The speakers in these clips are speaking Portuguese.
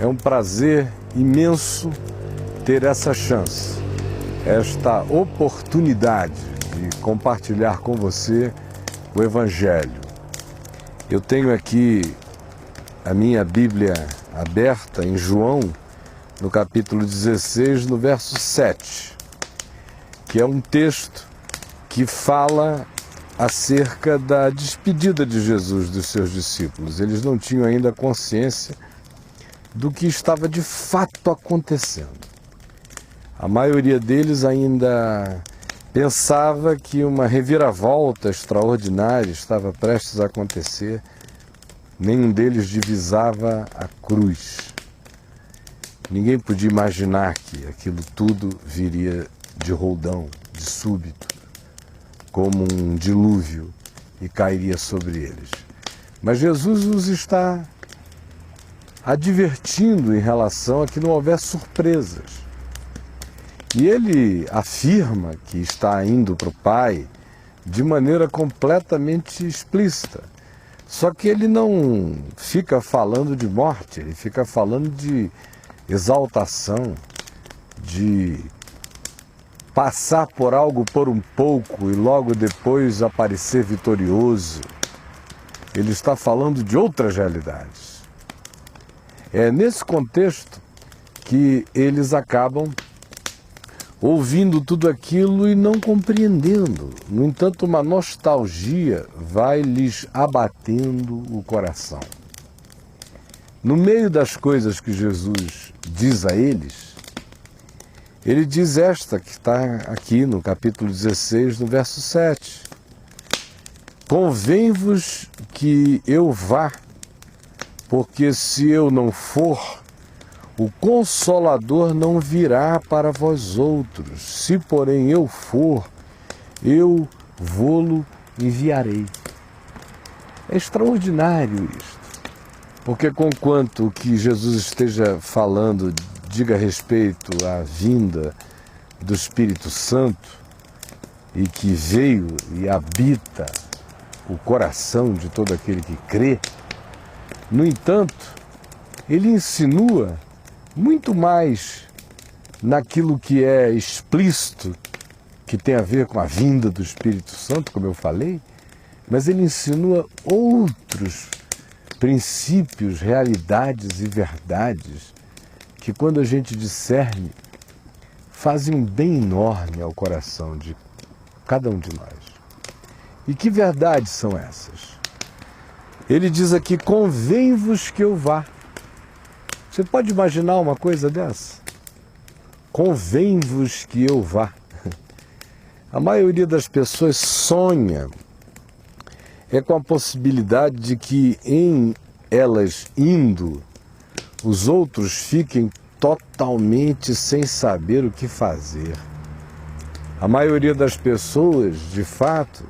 É um prazer imenso ter essa chance, esta oportunidade de compartilhar com você o Evangelho. Eu tenho aqui a minha Bíblia aberta em João, no capítulo 16, no verso 7, que é um texto que fala acerca da despedida de Jesus dos seus discípulos. Eles não tinham ainda consciência do que estava de fato acontecendo. A maioria deles ainda pensava que uma reviravolta extraordinária estava prestes a acontecer. Nenhum deles divisava a cruz. Ninguém podia imaginar que aquilo tudo viria de roldão, de súbito, como um dilúvio, e cairia sobre eles. Mas Jesus os está advertindo em relação a que não houvesse surpresas. E ele afirma que está indo para o Pai de maneira completamente explícita. Só que ele não fica falando de morte, ele fica falando de exaltação, de passar por algo por um pouco e logo depois aparecer vitorioso. Ele está falando de outras realidades. É nesse contexto que eles acabam ouvindo tudo aquilo e não compreendendo. No entanto, uma nostalgia vai lhes abatendo o coração. No meio das coisas que Jesus diz a eles, ele diz esta que está aqui no capítulo 16, no verso 7. Convém-vos que eu vá, porque se eu não for, o Consolador não virá para vós outros. Se, porém, eu for, eu vô-lo enviarei. É extraordinário isto, porque conquanto o que Jesus esteja falando diga respeito à vinda do Espírito Santo e que veio e habita o coração de todo aquele que crê, no entanto, ele insinua muito mais naquilo que é explícito, que tem a ver com a vinda do Espírito Santo, como eu falei, mas ele insinua outros princípios, realidades e verdades que, quando a gente discerne, fazem um bem enorme ao coração de cada um de nós. E que verdades são essas? Ele diz aqui, convém-vos que eu vá. Você pode imaginar uma coisa dessa? Convém-vos que eu vá. A maioria das pessoas sonha com a possibilidade de que em elas indo, os outros fiquem totalmente sem saber o que fazer. A maioria das pessoas, de fato,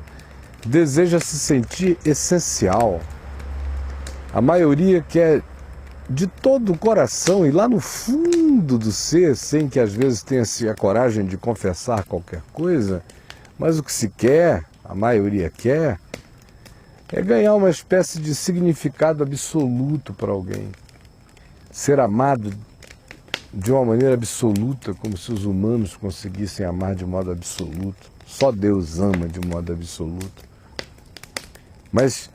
deseja se sentir essencial. A maioria quer de todo o coração e lá no fundo do ser, sem que às vezes tenha a coragem de confessar qualquer coisa, mas o que se quer, a maioria quer, é ganhar uma espécie de significado absoluto para alguém. Ser amado de uma maneira absoluta, como se os humanos conseguissem amar de modo absoluto. Só Deus ama de modo absoluto. Mas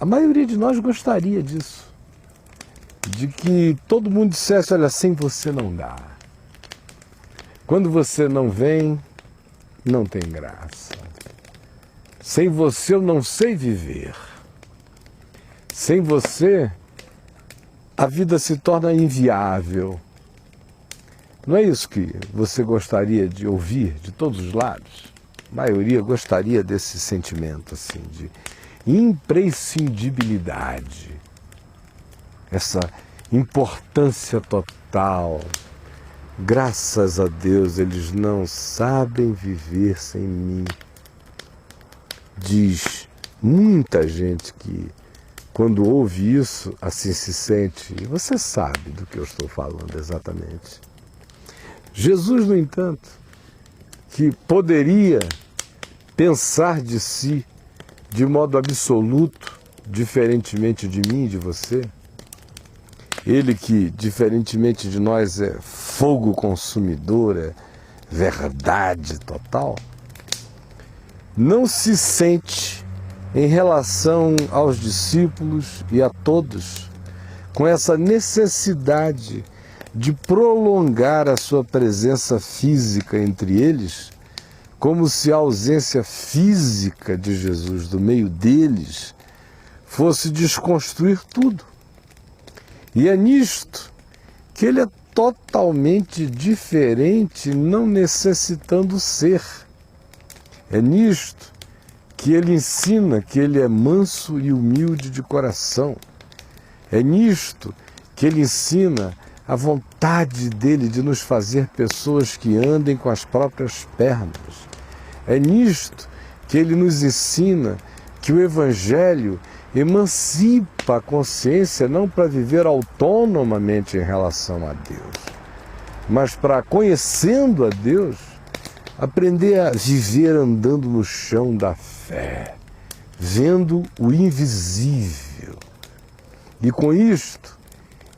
a maioria de nós gostaria disso. De que todo mundo dissesse, olha, sem você não dá. Quando você não vem, não tem graça. Sem você eu não sei viver. Sem você, a vida se torna inviável. Não é isso que você gostaria de ouvir de todos os lados? A maioria gostaria desse sentimento, assim, de imprescindibilidade. Essa importância total. Graças a Deus, eles não sabem viver sem mim. Diz muita gente que, quando ouve isso, assim se sente. E você sabe do que eu estou falando exatamente. Jesus, no entanto, que poderia pensar de si de modo absoluto, diferentemente de mim e de você, Ele que, diferentemente de nós, é fogo consumidor, é verdade total, não se sente em relação aos discípulos e a todos com essa necessidade de prolongar a sua presença física entre eles, como se a ausência física de Jesus do meio deles fosse desconstruir tudo. E é nisto que ele é totalmente diferente, não necessitando ser. É nisto que ele ensina que ele é manso e humilde de coração. É nisto que ele ensina a vontade dele de nos fazer pessoas que andem com as próprias pernas. É nisto que ele nos ensina que o Evangelho emancipa a consciência não para viver autonomamente em relação a Deus, mas para, conhecendo a Deus, aprender a viver andando no chão da fé, vendo o invisível. E com isto,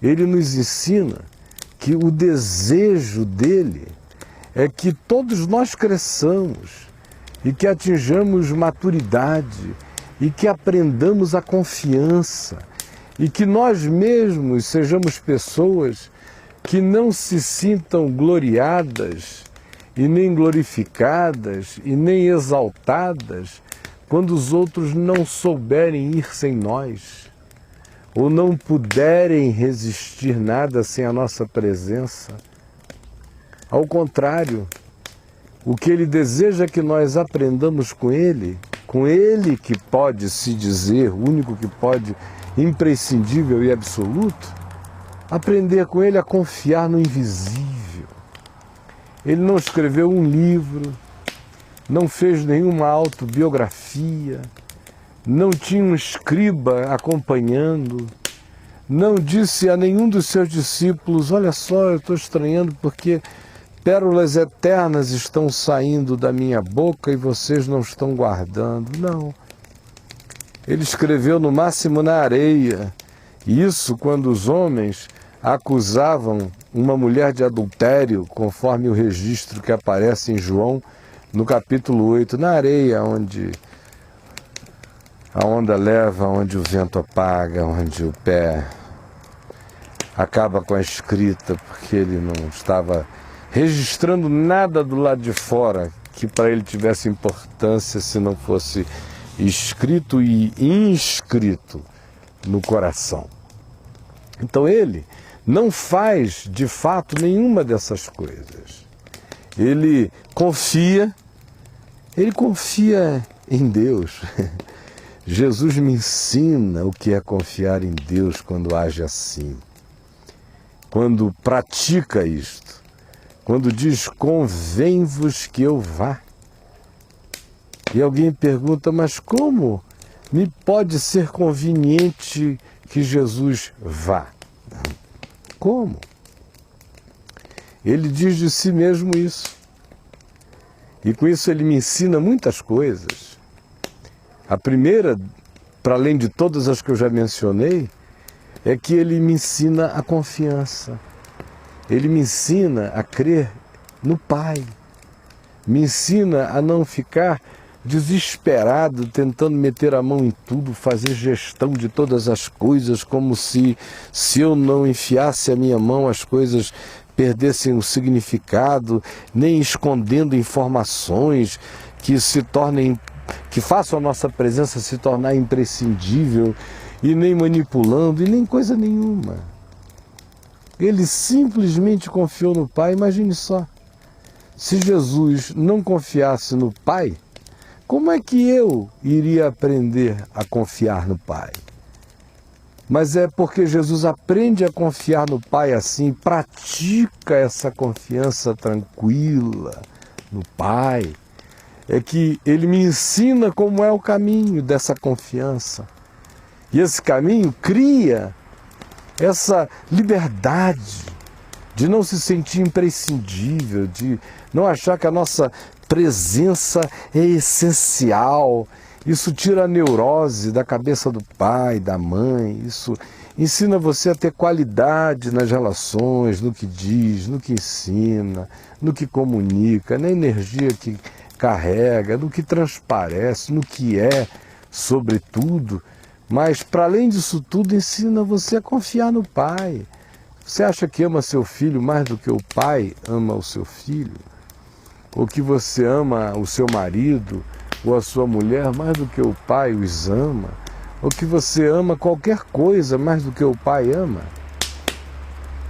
ele nos ensina que o desejo dele é que todos nós cresçamos e que atinjamos maturidade e que aprendamos a confiança e que nós mesmos sejamos pessoas que não se sintam gloriadas e nem glorificadas e nem exaltadas quando os outros não souberem ir sem nós ou não puderem resistir nada sem a nossa presença. Ao contrário, o que ele deseja é que nós aprendamos com ele que pode se dizer, o único que pode, imprescindível e absoluto, aprender com ele a confiar no invisível. Ele não escreveu um livro, não fez nenhuma autobiografia, não tinha um escriba acompanhando, não disse a nenhum dos seus discípulos: olha só, eu estou estranhando porque pérolas eternas estão saindo da minha boca e vocês não estão guardando. Não. Ele escreveu no máximo na areia. Isso quando os homens acusavam uma mulher de adultério, conforme o registro que aparece em João, no capítulo 8, na areia, onde a onda leva, onde o vento apaga, onde o pé acaba com a escrita, porque ele não estava registrando nada do lado de fora que para ele tivesse importância se não fosse escrito e inscrito no coração. Então ele não faz de fato nenhuma dessas coisas. Ele confia em Deus. Jesus me ensina o que é confiar em Deus quando age assim, quando pratica isto, quando diz: convém-vos que eu vá. E alguém pergunta: mas como me pode ser conveniente que Jesus vá? Como? Ele diz de si mesmo isso. E com isso ele me ensina muitas coisas. A primeira, para além de todas as que eu já mencionei, é que ele me ensina a confiança. Ele me ensina a crer no Pai. Me ensina a não ficar desesperado, tentando meter a mão em tudo, fazer gestão de todas as coisas, como se eu não enfiasse a minha mão, as coisas perdessem o significado, nem escondendo informações que façam a nossa presença se tornar imprescindível, e nem manipulando, e nem coisa nenhuma. Ele simplesmente confiou no Pai. Imagine só, se Jesus não confiasse no Pai, como é que eu iria aprender a confiar no Pai? Mas é porque Jesus aprende a confiar no Pai assim, pratica essa confiança tranquila no Pai, é que ele me ensina como é o caminho dessa confiança. E esse caminho cria essa liberdade de não se sentir imprescindível, de não achar que a nossa presença é essencial. Isso tira a neurose da cabeça do pai, da mãe, isso ensina você a ter qualidade nas relações, no que diz, no que ensina, no que comunica, na energia que carrega, no que transparece, no que é, sobretudo. Mas, para além disso tudo, ensina você a confiar no Pai. Você acha que ama seu filho mais do que o pai ama o seu filho? Ou que você ama o seu marido ou a sua mulher mais do que o pai os ama? Ou que você ama qualquer coisa mais do que o pai ama?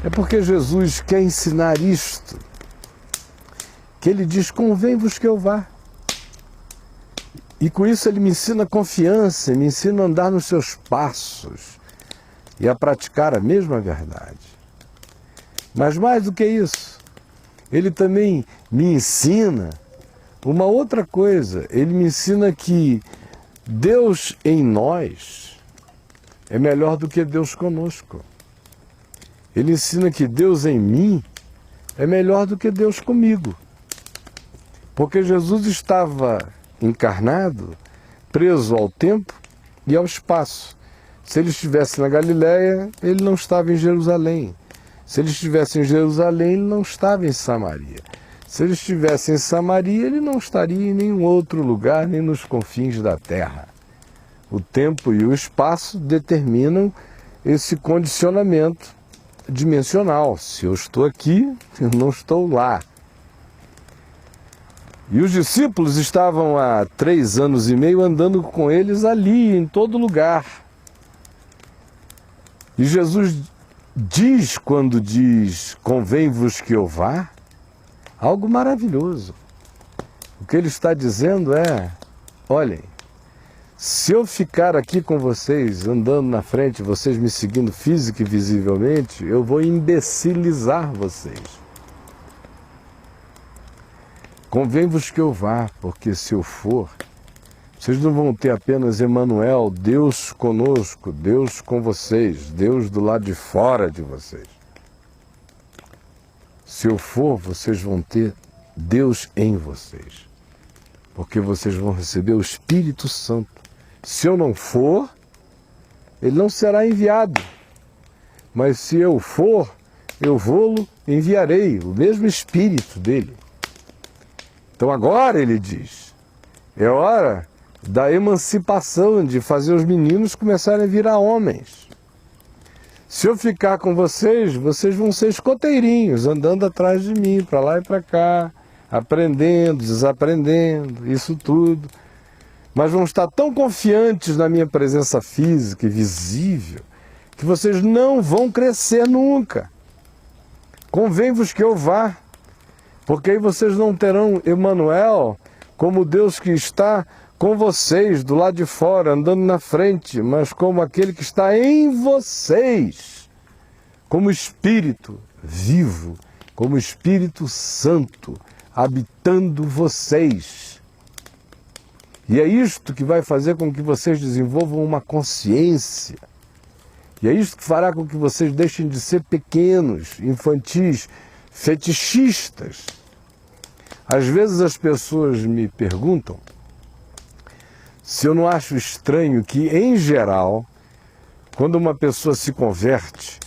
É porque Jesus quer ensinar isto, que ele diz, convém-vos que eu vá. E com isso ele me ensina confiança, me ensina a andar nos seus passos e a praticar a mesma verdade. Mas mais do que isso, ele também me ensina uma outra coisa. Ele me ensina que Deus em nós é melhor do que Deus conosco. Ele ensina que Deus em mim é melhor do que Deus comigo. Porque Jesus estava encarnado, preso ao tempo e ao espaço. Se ele estivesse na Galileia, ele não estava em Jerusalém. Se ele estivesse em Jerusalém, ele não estava em Samaria. Se ele estivesse em Samaria, ele não estaria em nenhum outro lugar, nem nos confins da terra. O tempo e o espaço determinam esse condicionamento dimensional. Se eu estou aqui, eu não estou lá. E os discípulos estavam há 3 anos e meio andando com eles ali, em todo lugar. E Jesus diz, quando diz, convém-vos que eu vá, algo maravilhoso. O que ele está dizendo é, olhem, se eu ficar aqui com vocês, andando na frente, vocês me seguindo física e visivelmente, eu vou imbecilizar vocês. Convém-vos que eu vá, porque se eu for, vocês não vão ter apenas Emmanuel, Deus conosco, Deus com vocês, Deus do lado de fora de vocês. Se eu for, vocês vão ter Deus em vocês, porque vocês vão receber o Espírito Santo. Se eu não for, ele não será enviado, mas se eu for, eu vou-lo enviarei, o mesmo Espírito dele. Então agora ele diz, é hora da emancipação, de fazer os meninos começarem a virar homens. Se eu ficar com vocês, vocês vão ser escoteirinhos, andando atrás de mim, para lá e para cá, aprendendo, desaprendendo, isso tudo. Mas vão estar tão confiantes na minha presença física e visível, que vocês não vão crescer nunca. Convém-vos que eu vá, porque aí vocês não terão Emmanuel como Deus que está com vocês, do lado de fora, andando na frente, mas como aquele que está em vocês, como Espírito vivo, como Espírito Santo, habitando vocês. E é isto que vai fazer com que vocês desenvolvam uma consciência. E é isto que fará com que vocês deixem de ser pequenos, infantis, fetichistas. Às vezes as pessoas me perguntam se eu não acho estranho que, em geral, quando uma pessoa se converte,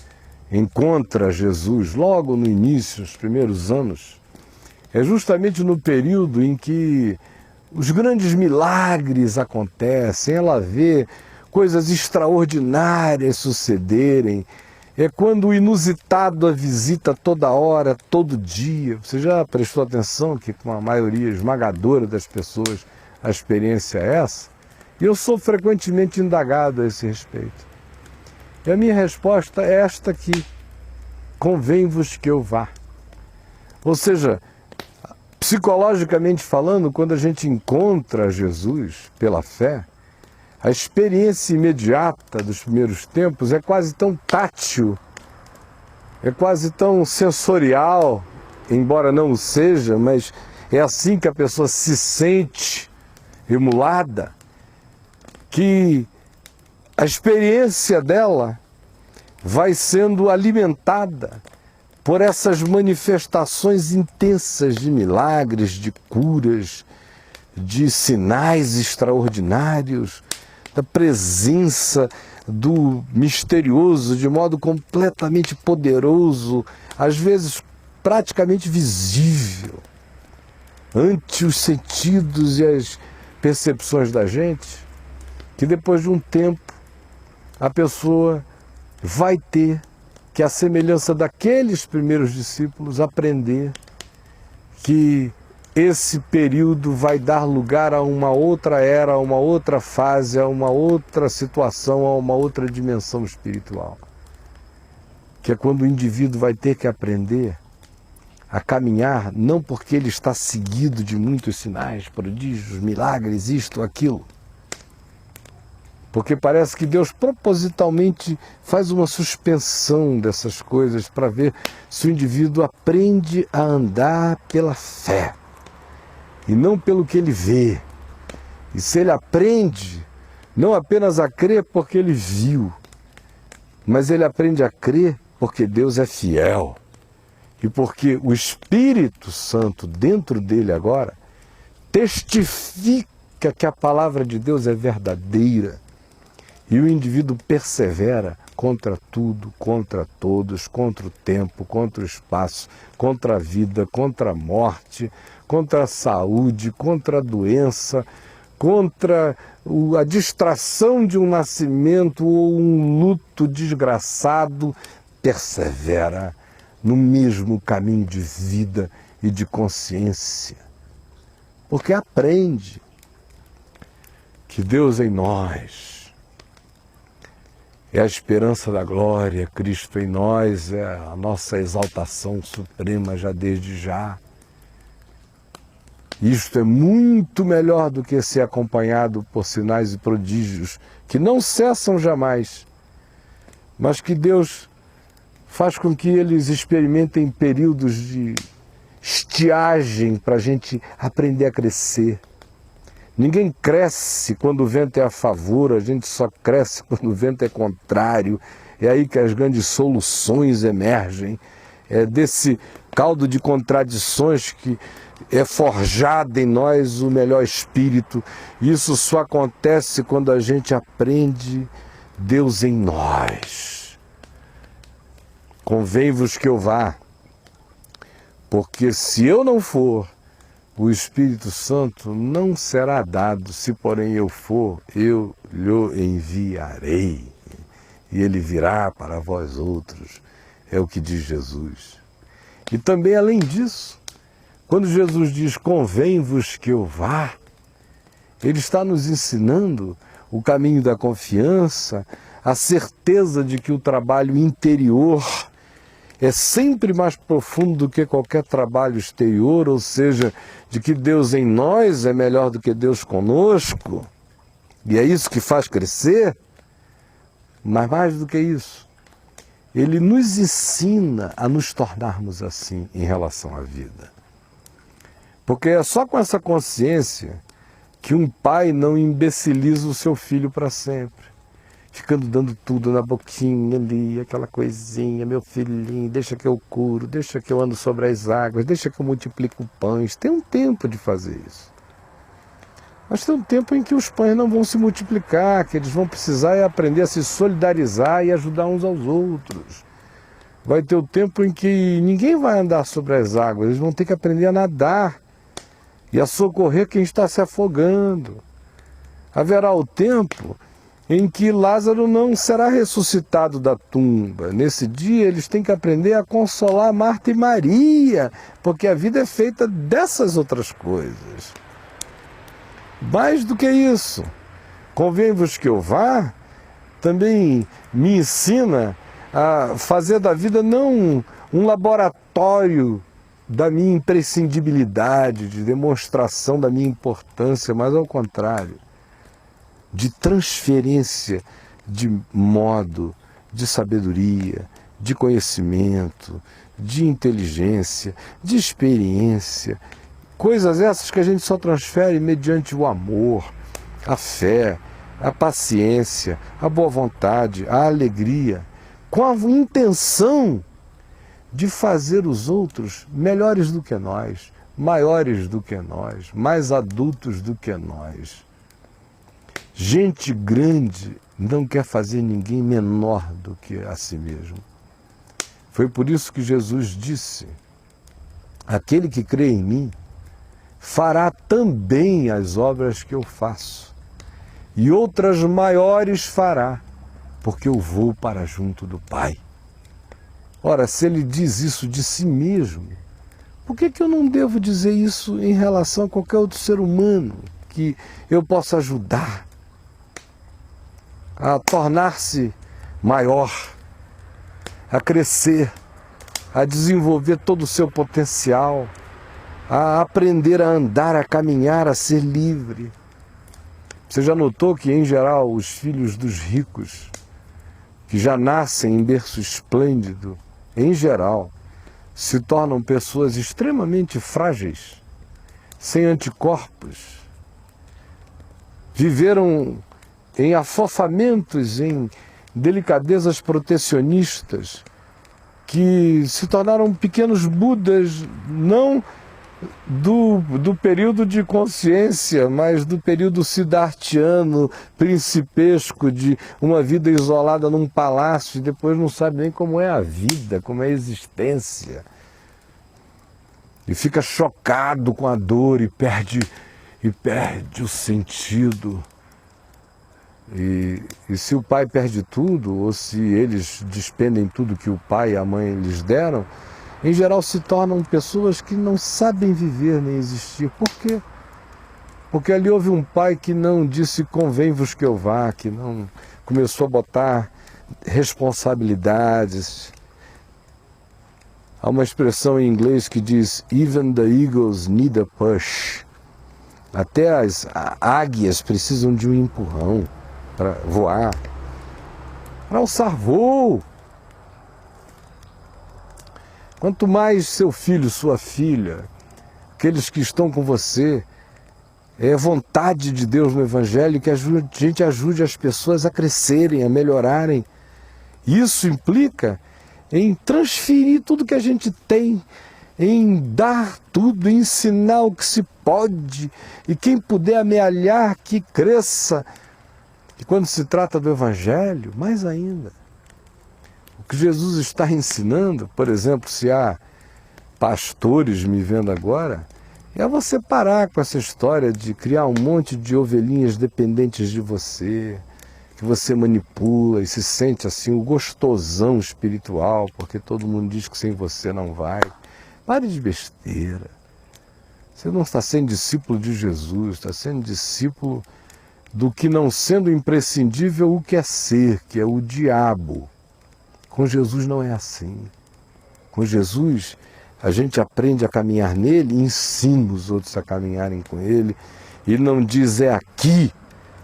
encontra Jesus logo no início, nos primeiros anos, é justamente no período em que os grandes milagres acontecem, ela vê coisas extraordinárias sucederem, é quando o inusitado a visita toda hora, todo dia. Você já prestou atenção que com a maioria esmagadora das pessoas a experiência é essa? E eu sou frequentemente indagado a esse respeito. E a minha resposta é esta aqui: convém-vos que eu vá. Ou seja, psicologicamente falando, quando a gente encontra Jesus pela fé, a experiência imediata dos primeiros tempos é quase tão tátil, é quase tão sensorial, embora não o seja, mas é assim que a pessoa se sente emulada, que a experiência dela vai sendo alimentada por essas manifestações intensas de milagres, de curas, de sinais extraordinários, da presença do misterioso de modo completamente poderoso, às vezes praticamente visível, ante os sentidos e as percepções da gente, que depois de um tempo a pessoa vai ter que, à semelhança daqueles primeiros discípulos, aprender que esse período vai dar lugar a uma outra era, a uma outra fase, a uma outra situação, a uma outra dimensão espiritual. Que é quando o indivíduo vai ter que aprender a caminhar, não porque ele está seguido de muitos sinais, prodígios, milagres, isto, aquilo. Porque parece que Deus propositalmente faz uma suspensão dessas coisas para ver se o indivíduo aprende a andar pela fé e não pelo que ele vê. E se ele aprende não apenas a crer porque ele viu, mas ele aprende a crer porque Deus é fiel e porque o Espírito Santo dentro dele agora testifica que a palavra de Deus é verdadeira. E o indivíduo persevera contra tudo, contra todos, contra o tempo, contra o espaço, contra a vida, contra a morte, contra a saúde, contra a doença, contra a distração de um nascimento ou um luto desgraçado, persevera no mesmo caminho de vida e de consciência. Porque aprende que Deus em nós é a esperança da glória, Cristo em nós é a nossa exaltação suprema já desde já. Isto é muito melhor do que ser acompanhado por sinais e prodígios que não cessam jamais, mas que Deus faz com que eles experimentem períodos de estiagem para a gente aprender a crescer. Ninguém cresce quando o vento é a favor, a gente só cresce quando o vento é contrário. É aí que as grandes soluções emergem. É desse caldo de contradições que é forjado em nós o melhor espírito. Isso só acontece quando a gente aprende Deus em nós. Convém-vos que eu vá, porque se eu não for, o Espírito Santo não será dado, se porém eu for, eu lhe enviarei, e ele virá para vós outros, é o que diz Jesus. E também além disso, quando Jesus diz convém-vos que eu vá, ele está nos ensinando o caminho da confiança, a certeza de que o trabalho interior é sempre mais profundo do que qualquer trabalho exterior, ou seja, de que Deus em nós é melhor do que Deus conosco, e é isso que faz crescer. Mas mais do que isso, ele nos ensina a nos tornarmos assim em relação à vida. Porque é só com essa consciência que um pai não imbeciliza o seu filho para sempre. Ficando dando tudo na boquinha ali, aquela coisinha, meu filhinho, deixa que eu curo, deixa que eu ando sobre as águas, deixa que eu multiplico pães. Tem um tempo de fazer isso. Mas tem um tempo em que os pães não vão se multiplicar, que eles vão precisar aprender a se solidarizar e ajudar uns aos outros. Vai ter o tempo em que ninguém vai andar sobre as águas, eles vão ter que aprender a nadar e a socorrer quem está se afogando. Haverá o tempo em que Lázaro não será ressuscitado da tumba. Nesse dia eles têm que aprender a consolar Marta e Maria, porque a vida é feita dessas outras coisas. Mais do que isso, convém-vos que eu vá, também me ensina a fazer da vida não um laboratório da minha imprescindibilidade, de demonstração da minha importância, mas ao contrário, de transferência de modo, de sabedoria, de conhecimento, de inteligência, de experiência. Coisas essas que a gente só transfere mediante o amor, a fé, a paciência, a boa vontade, a alegria, com a intenção de fazer os outros melhores do que nós, maiores do que nós, mais adultos do que nós. Gente grande não quer fazer ninguém menor do que a si mesmo. Foi por isso que Jesus disse: aquele que crê em mim fará também as obras que eu faço, e outras maiores fará, porque eu vou para junto do Pai. Ora, se ele diz isso de si mesmo, por que eu não devo dizer isso em relação a qualquer outro ser humano que eu possa ajudar a tornar-se maior, a crescer, a desenvolver todo o seu potencial, a aprender a andar, a caminhar, a ser livre? Você já notou que, em geral, os filhos dos ricos, que já nascem em berço esplêndido, em geral, se tornam pessoas extremamente frágeis, sem anticorpos, viveram em afofamentos, em delicadezas protecionistas, que se tornaram pequenos budas, não do período de consciência, mas do período siddhartiano, principesco, de uma vida isolada num palácio, e depois não sabe nem como é a vida, como é a existência. E fica chocado com a dor e perde o sentido. E se o pai perde tudo, ou se eles despendem tudo que o pai e a mãe lhes deram, em geral se tornam pessoas que não sabem viver nem existir. Por quê? Porque ali houve um pai que não disse convém-vos que eu vá, que não começou a botar responsabilidades. Há uma expressão em inglês que diz: even the eagles need a push. Até as águias precisam de um empurrão para voar, para alçar voo. Quanto mais seu filho, sua filha, aqueles que estão com você, é vontade de Deus no Evangelho que a gente ajude as pessoas a crescerem, a melhorarem. Isso implica em transferir tudo que a gente tem, em dar tudo, em ensinar o que se pode, e quem puder amealhar, que cresça. E quando se trata do Evangelho, mais ainda. O que Jesus está ensinando, por exemplo, se há pastores me vendo agora, é você parar com essa história de criar um monte de ovelhinhas dependentes de você, que você manipula e se sente assim o gostosão espiritual, porque todo mundo diz que sem você não vai. Pare de besteira. Você não está sendo discípulo de Jesus, está sendo discípulo do que, não sendo imprescindível, o que é ser, que é o diabo. Com Jesus não é assim. Com Jesus a gente aprende a caminhar nele e ensina os outros a caminharem com ele. Ele não diz é aqui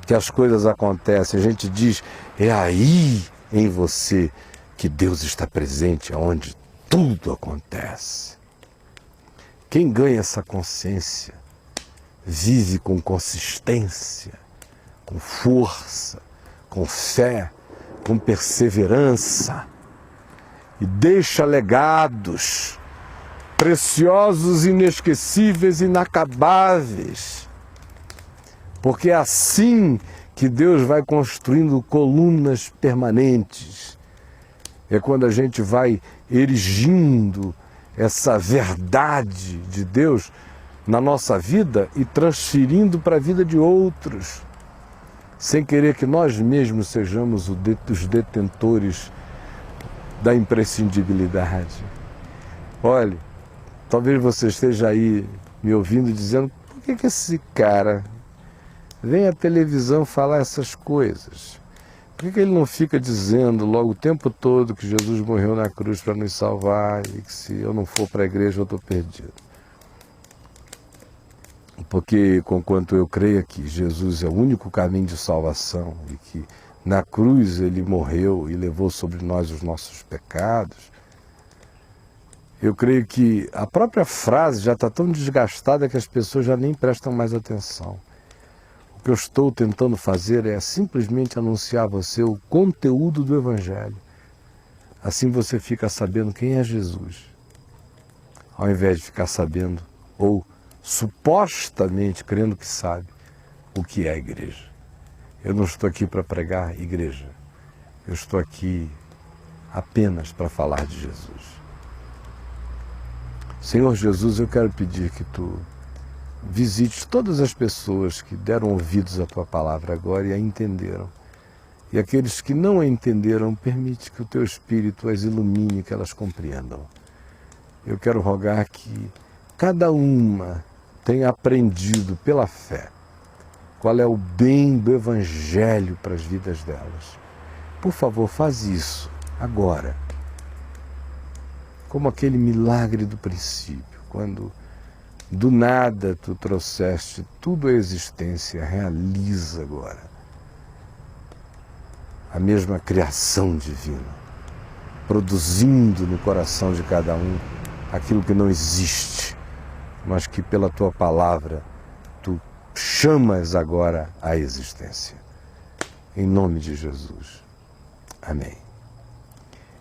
que as coisas acontecem, a gente diz é aí em você que Deus está presente, onde tudo acontece. Quem ganha essa consciência vive com consistência, com força, com fé, com perseverança, e deixa legados preciosos, inesquecíveis, inacabáveis. Porque é assim que Deus vai construindo colunas permanentes. É quando a gente vai erigindo essa verdade de Deus na nossa vida e transferindo para a vida de outros, sem querer que nós mesmos sejamos os detentores da imprescindibilidade. Olha, talvez você esteja aí me ouvindo dizendo: por que esse cara vem à televisão falar essas coisas? Por que ele não fica dizendo logo o tempo todo que Jesus morreu na cruz para nos salvar e que se eu não for para a igreja eu estou perdido? Porque, conquanto eu creio que Jesus é o único caminho de salvação e que na cruz ele morreu e levou sobre nós os nossos pecados, eu creio que a própria frase já está tão desgastada que as pessoas já nem prestam mais atenção. O que eu estou tentando fazer é simplesmente anunciar a você o conteúdo do Evangelho. Assim você fica sabendo quem é Jesus, ao invés de ficar sabendo, ou supostamente crendo que sabe, o que é a igreja. Eu não estou aqui para pregar igreja. Eu estou aqui apenas para falar de Jesus. Senhor Jesus, eu quero pedir que Tu visites todas as pessoas que deram ouvidos à Tua palavra agora e a entenderam. E aqueles que não a entenderam, permite que o Teu Espírito as ilumine, que elas compreendam. Eu quero rogar que cada uma tenha aprendido pela fé qual é o bem do Evangelho para as vidas delas. Por favor, faz isso agora. Como aquele milagre do princípio, quando do nada Tu trouxeste tudo à existência, realiza agora a mesma criação divina, produzindo no coração de cada um aquilo que não existe, mas que pela Tua palavra Tu chamas agora à existência. Em nome de Jesus. Amém.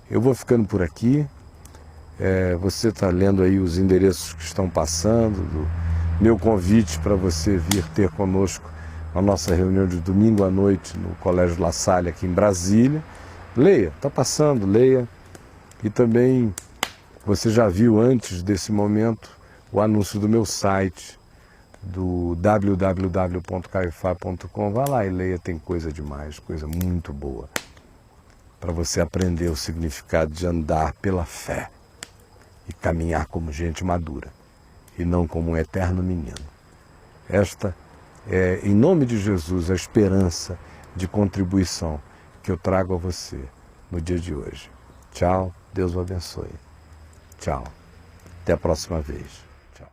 Eu vou ficando por aqui. Você está lendo aí os endereços que estão passando, do meu convite para você vir ter conosco a nossa reunião de domingo à noite no Colégio La Salle aqui em Brasília. Leia, está passando, leia. E também você já viu antes desse momento o anúncio do meu site, do www.caifá.com. Vá lá e leia, tem coisa demais, coisa muito boa, para você aprender o significado de andar pela fé e caminhar como gente madura e não como um eterno menino. Esta é, em nome de Jesus, a esperança de contribuição que eu trago a você no dia de hoje. Tchau, Deus o abençoe. Tchau, até a próxima vez. Tchau.